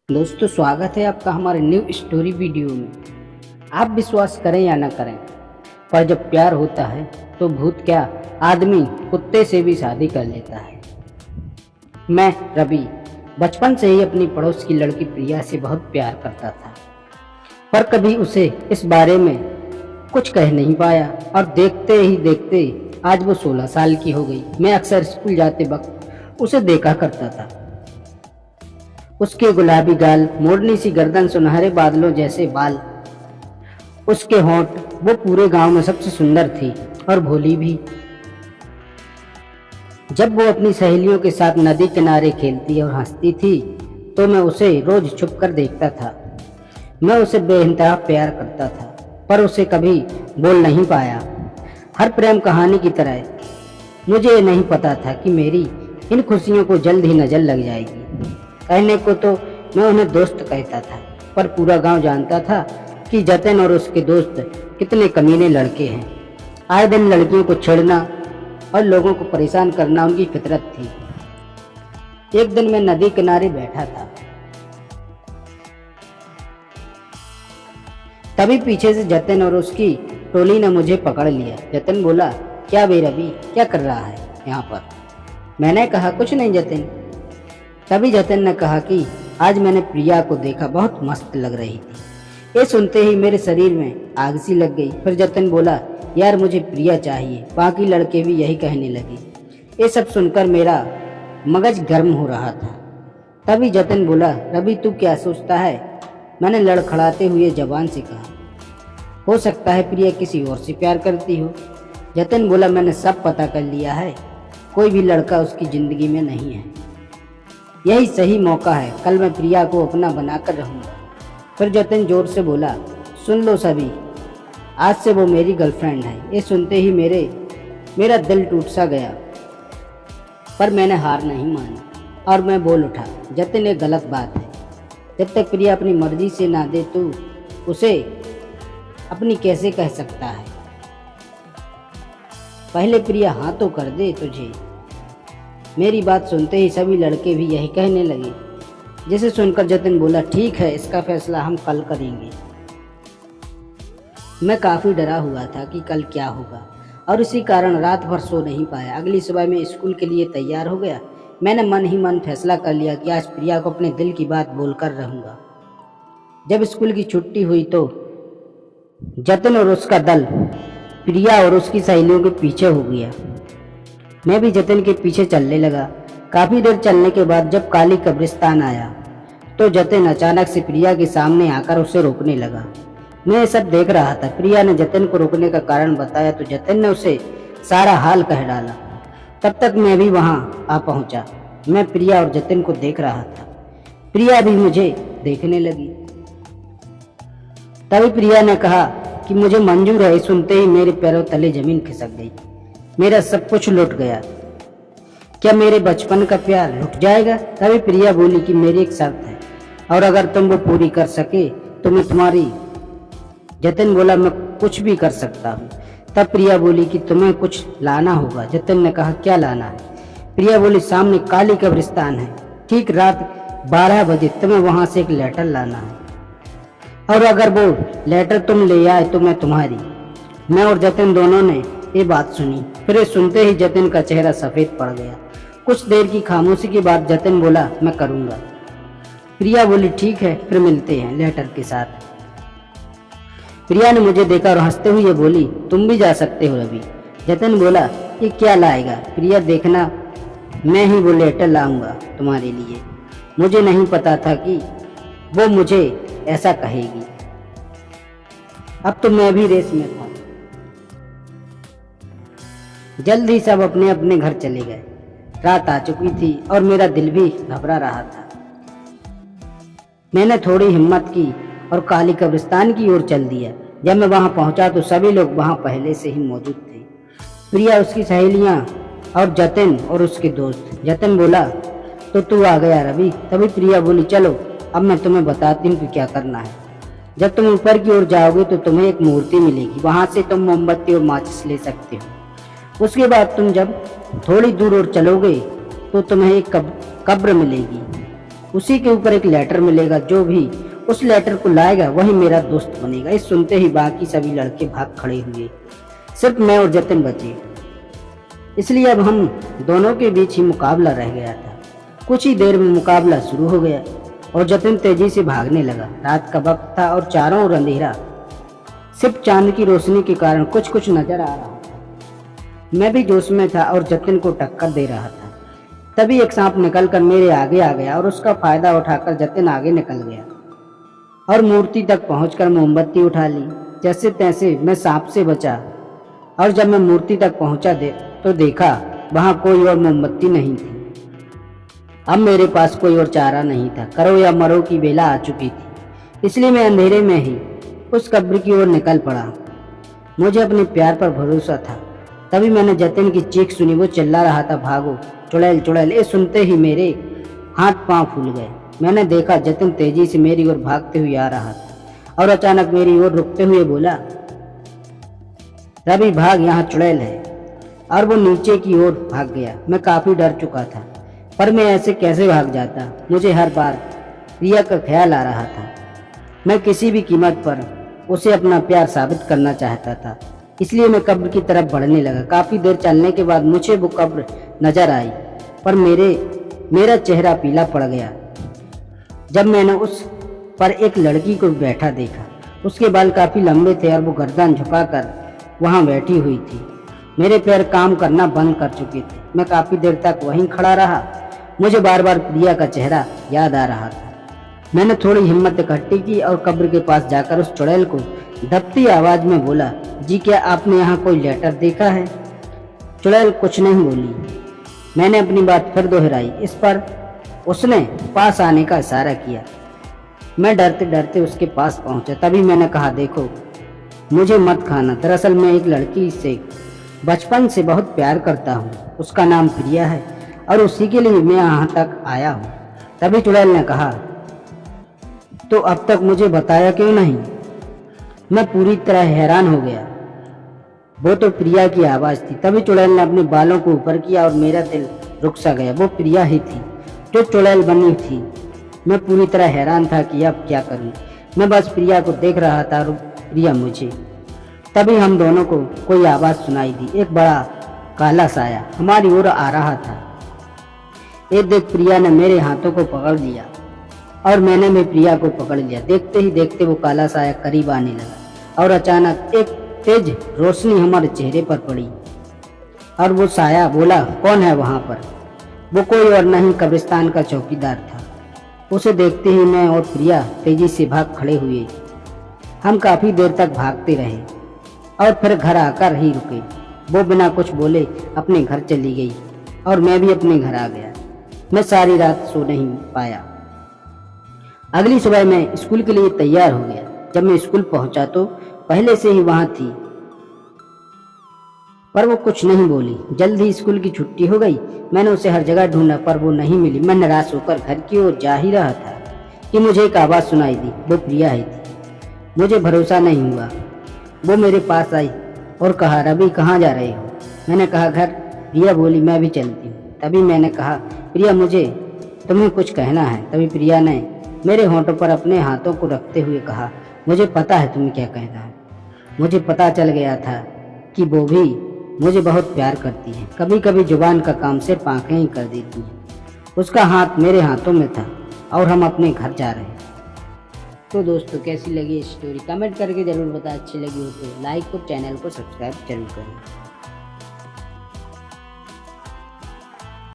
दोस्तों, स्वागत है आपका हमारे न्यू स्टोरी वीडियो में। आप विश्वास करें या ना करें, पर जब प्यार होता है तो भूत क्या, आदमी कुत्ते से भी शादी कर लेता है। मैं रवि बचपन से ही अपनी पड़ोस की लड़की प्रिया से बहुत प्यार करता था, पर कभी उसे इस बारे में कुछ कह नहीं पाया। और देखते ही देखते आज वो 16 साल की हो गई। मैं अक्सर स्कूल जाते वक्त उसे देखा करता था। उसके गुलाबी गाल, मोड़नी सी गर्दन, सुनहरे बादलों जैसे बाल, उसके होंठ, वो पूरे गांव में सबसे सुंदर थी और भोली भी। जब वो अपनी सहेलियों के साथ नदी किनारे खेलती और हंसती थी तो मैं उसे रोज छुप कर देखता था। मैं उसे बेइंतहा प्यार करता था, पर उसे कभी बोल नहीं पाया। हर प्रेम कहानी की तरह मुझे ये नहीं पता था कि मेरी इन खुशियों को जल्द ही नजर लग जाएगी। कहने को तो मैं उन्हें दोस्त कहता था, पर पूरा गांव जानता था कि जतिन और उसके दोस्त कितने कमीने लड़के हैं। आए दिन लड़कियों को छेड़ना और लोगों को परेशान करना उनकी फितरत थी। एक दिन मैं नदी किनारे बैठा था, तभी पीछे से जतिन और उसकी टोली ने मुझे पकड़ लिया। जतिन बोला, क्या बे रवि, क्या कर रहा है यहाँ पर? मैंने कहा, कुछ नहीं जतिन। तभी जतिन ने कहा कि आज मैंने प्रिया को देखा, बहुत मस्त लग रही थी। ये सुनते ही मेरे शरीर में आग सी लग गई। फिर जतिन बोला, यार मुझे प्रिया चाहिए। बाकी लड़के भी यही कहने लगे। ये सब सुनकर मेरा मगज गर्म हो रहा था। तभी जतिन बोला, रवि तू क्या सोचता है? मैंने लड़खड़ाते हुए जबान से कहा, हो सकता है प्रिया किसी और से प्यार करती हो। जतिन बोला, मैंने सब पता कर लिया है, कोई भी लड़का उसकी जिंदगी में नहीं है। यही सही मौका है, कल मैं प्रिया को अपना बनाकर रहूँगा। फिर जतिन जोर से बोला, सुन लो सभी, आज से वो मेरी गर्लफ्रेंड है। ये सुनते ही मेरा दिल टूट सा गया, पर मैंने हार नहीं मानी और मैं बोल उठा, जतिन ये गलत बात है। जब तक प्रिया अपनी मर्जी से ना दे तो उसे अपनी कैसे कह सकता है? पहले प्रिया हाँ तो कर दे तुझे। मेरी बात सुनते ही सभी लड़के भी यही कहने लगे, जिसे सुनकर जतिन बोला, ठीक है, इसका फैसला हम कल करेंगे। मैं काफ़ी डरा हुआ था कि कल क्या होगा और इसी कारण रात भर सो नहीं पाया। अगली सुबह मैं स्कूल के लिए तैयार हो गया। मैंने मन ही मन फैसला कर लिया कि आज प्रिया को अपने दिल की बात बोलकर रहूँगा। जब स्कूल की छुट्टी हुई तो जतिन और उसका दल प्रिया और उसकी सहेलियों के पीछे हो गया। मैं भी जतिन के पीछे चलने लगा। काफ़ी देर चलने के बाद जब काली कब्रिस्तान आया तो जतिन अचानक से प्रिया के सामने आकर उसे रोकने लगा। मैं ये सब देख रहा था। प्रिया ने जतिन को रोकने का कारण बताया तो जतिन ने उसे सारा हाल कह डाला। तब तक मैं भी वहाँ आ पहुँचा। मैं प्रिया और जतिन को देख रहा था। प्रिया भी मुझे देखने लगी। तभी प्रिया ने कहा कि मुझे मंजूर है। सुनते ही मेरे पैरों तले जमीन खिसक गई। मेरा सब कुछ लुट गया। क्या मेरे बचपन का प्यार लुट जाएगा? तभी प्रिया बोली कि मेरी एक शर्त है और अगर तुम वो पूरी कर सके तो मैं तुम्हारी। जतिन बोला, मैं कुछ भी कर सकता हूँ। तब प्रिया बोली कि तुम्हें कुछ लाना होगा। जतिन ने कहा, क्या लाना है? प्रिया बोली, सामने काली कब्रिस्तान है, ठीक रात 12 बजे तुम्हें वहाँ से एक लेटर लाना है और अगर वो लेटर तुम ले आए तो मैं तुम्हारी। मैं और जतिन दोनों ने ये बात सुनी। फिर सुनते ही जतिन का चेहरा सफ़ेद पड़ गया। कुछ देर की खामोशी के बाद जतिन बोला, मैं करूँगा। प्रिया बोली, ठीक है, फिर मिलते हैं लेटर के साथ। प्रिया ने मुझे देखा और हंसते हुए बोली, तुम भी जा सकते हो रवि। जतिन बोला, ये क्या लाएगा? प्रिया, देखना, मैं ही वो लेटर लाऊंगा तुम्हारे लिए। मुझे नहीं पता था कि वो मुझे ऐसा कहेगी। अब तो मैं भी रेस में था। जल्द ही सब अपने अपने घर चले गए। रात आ चुकी थी और मेरा दिल भी घबरा रहा था। मैंने थोड़ी हिम्मत की और काली कब्रिस्तान की ओर चल दिया। जब मैं वहां पहुंचा तो सभी लोग वहां पहले से ही मौजूद थे। प्रिया, उसकी सहेलियां और जतिन और उसके दोस्त। जतिन बोला, तो तू आ गया रवि। तभी प्रिया बोली, चलो अब मैं तुम्हें बताती हूँ कि क्या करना है। जब तुम ऊपर की ओर जाओगे तो तुम्हें एक मूर्ति मिलेगी। वहां से तुम मोमबत्ती और माचिस ले सकते हो। उसके बाद तुम जब थोड़ी दूर और चलोगे तो तुम्हें एक कब्र मिलेगी। उसी के ऊपर एक लेटर मिलेगा, जो भी उस लेटर को लाएगा वही मेरा दोस्त बनेगा। इस सुनते ही बाकी सभी लड़के भाग खड़े हुए, सिर्फ मैं और जतिन बचे। इसलिए अब हम दोनों के बीच ही मुकाबला रह गया था। कुछ ही देर में मुकाबला शुरू हो गया और जतिन तेजी से भागने लगा। रात का वक्त था और चारों ओर अंधेरा, सिर्फ चांद की रोशनी के कारण कुछ कुछ नजर आ रहा था। मैं भी जोश में था और जतिन को टक्कर दे रहा था। तभी एक सांप निकलकर मेरे आगे आ गया और उसका फायदा उठाकर जतिन आगे निकल गया और मूर्ति तक पहुंचकर मोमबत्ती उठा ली। जैसे तैसे मैं सांप से बचा और जब मैं मूर्ति तक पहुंचा तो देखा वहां कोई और मोमबत्ती नहीं थी। अब मेरे पास कोई और चारा नहीं था, करो या मरो की बेला आ चुकी थी। इसलिए मैं अंधेरे में ही उस कब्र की ओर निकल पड़ा। मुझे अपने प्यार पर भरोसा था। तभी मैंने जतिन की चीख सुनी, वो चिल्ला रहा था, भागो चुड़ैल चुड़ैल। ये सुनते ही मेरे हाथ पांव फूल गए। मैंने देखा जतिन तेजी से मेरी ओर भागते हुए आ रहा था और अचानक मेरी ओर रुकते हुए बोला, रवि भाग, यहाँ चुड़ैल है। और वो नीचे की ओर भाग गया। मैं काफी डर चुका था, पर मैं ऐसे कैसे भाग जाता। मुझे हर बार प्रिया का ख्याल आ रहा था। मैं किसी भी कीमत पर उसे अपना प्यार साबित करना चाहता था। इसलिए मैं कब्र की तरफ बढ़ने लगा। काफी देर चलने के बाद मुझे वो कब्र नजर आई, पर मेरा चेहरा पीला पड़ गया जब मैंने उस पर एक लड़की को बैठा देखा। उसके बाल काफी लंबे थे और वो गर्दन झुकाकर वहां बैठी हुई थी। मेरे पैर काम करना बंद कर चुके थे। मैं काफी देर तक वहीं खड़ा रहा। मुझे बार बार प्रिया का चेहरा याद आ रहा था। मैंने थोड़ी हिम्मत इकट्ठी की और कब्र के पास जाकर उस चुड़ैल को दबती आवाज में बोला, जी क्या आपने यहाँ कोई लेटर देखा है? चुड़ैल कुछ नहीं बोली। मैंने अपनी बात फिर दोहराई। इस पर उसने पास आने का इशारा किया। मैं डरते डरते उसके पास पहुंचा। तभी मैंने कहा, देखो मुझे मत खाना। दरअसल मैं एक लड़की से बचपन से बहुत प्यार करता हूँ। उसका नाम प्रिया है और उसी के लिए मैं यहाँ तक आया हूँ। तभी चुड़ैल ने कहा, तो अब तक मुझे बताया क्यों नहीं? मैं पूरी तरह हैरान हो गया। वो तो प्रिया की आवाज़ थी। तभी चुड़ैल ने अपने बालों को ऊपर किया और मेरा दिल रुक सा गया। वो प्रिया ही थी जो चुड़ैल बनी थी। मैं पूरी तरह हैरान था कि अब क्या करूं। मैं बस प्रिया को देख रहा था और प्रिया मुझे। तभी हम दोनों को कोई आवाज़ सुनाई दी। एक बड़ा काला साया हमारी ओर आ रहा था। एक देख प्रिया ने मेरे हाथों को पकड़ लिया और मैंने भी प्रिया को पकड़ लिया। देखते ही देखते वो काला साया करीब आने लगा और अचानक एक तेज रोशनी हमारे चेहरे पर पड़ी और वो साया बोला, कौन है वहां पर? वो कोई और नहीं, कब्रिस्तान का चौकीदार था। उसे देखते ही मैं और प्रिया तेजी से भाग खड़े हुए। हम काफी देर तक भागते रहे और फिर घर आकर ही रुके। वो बिना कुछ बोले अपने घर चली गई और मैं भी अपने घर आ गया। मैं सारी रात सो नहीं पाया। अगली सुबह मैं स्कूल के लिए तैयार हो गया। जब मैं स्कूल पहुंचा तो पहले से ही वहां थी, पर वो कुछ नहीं बोली। जल्द ही स्कूल की छुट्टी हो गई। मैंने उसे हर जगह ढूंढा पर वो नहीं मिली। मैं निराश होकर घर की ओर जा ही रहा था कि मुझे एक आवाज़ सुनाई दी। वो प्रिया ही थी। मुझे भरोसा नहीं हुआ। वो मेरे पास आई और कहा, रवि कहाँ जा रहे हो? मैंने कहा, घर। प्रिया बोली, मैं भी चलती हूँ। तभी मैंने कहा, प्रिया मुझे तुम्हें कुछ कहना है। तभी प्रिया ने मेरे होंठों पर अपने हाथों को रखते हुए कहा, मुझे पता है तुम्हें क्या कहना है। मुझे पता चल गया था कि वो भी मुझे बहुत प्यार करती है। कभी कभी जुबान का काम सिर्फ आंखें ही कर देती हैं। उसका हाथ मेरे हाथों में था और हम अपने घर जा रहे हैं। तो दोस्तों, कैसी लगी स्टोरी कमेंट करके ज़रूर बताएं। अच्छी लगी हो तो लाइक और चैनल को सब्सक्राइब जरूर करें।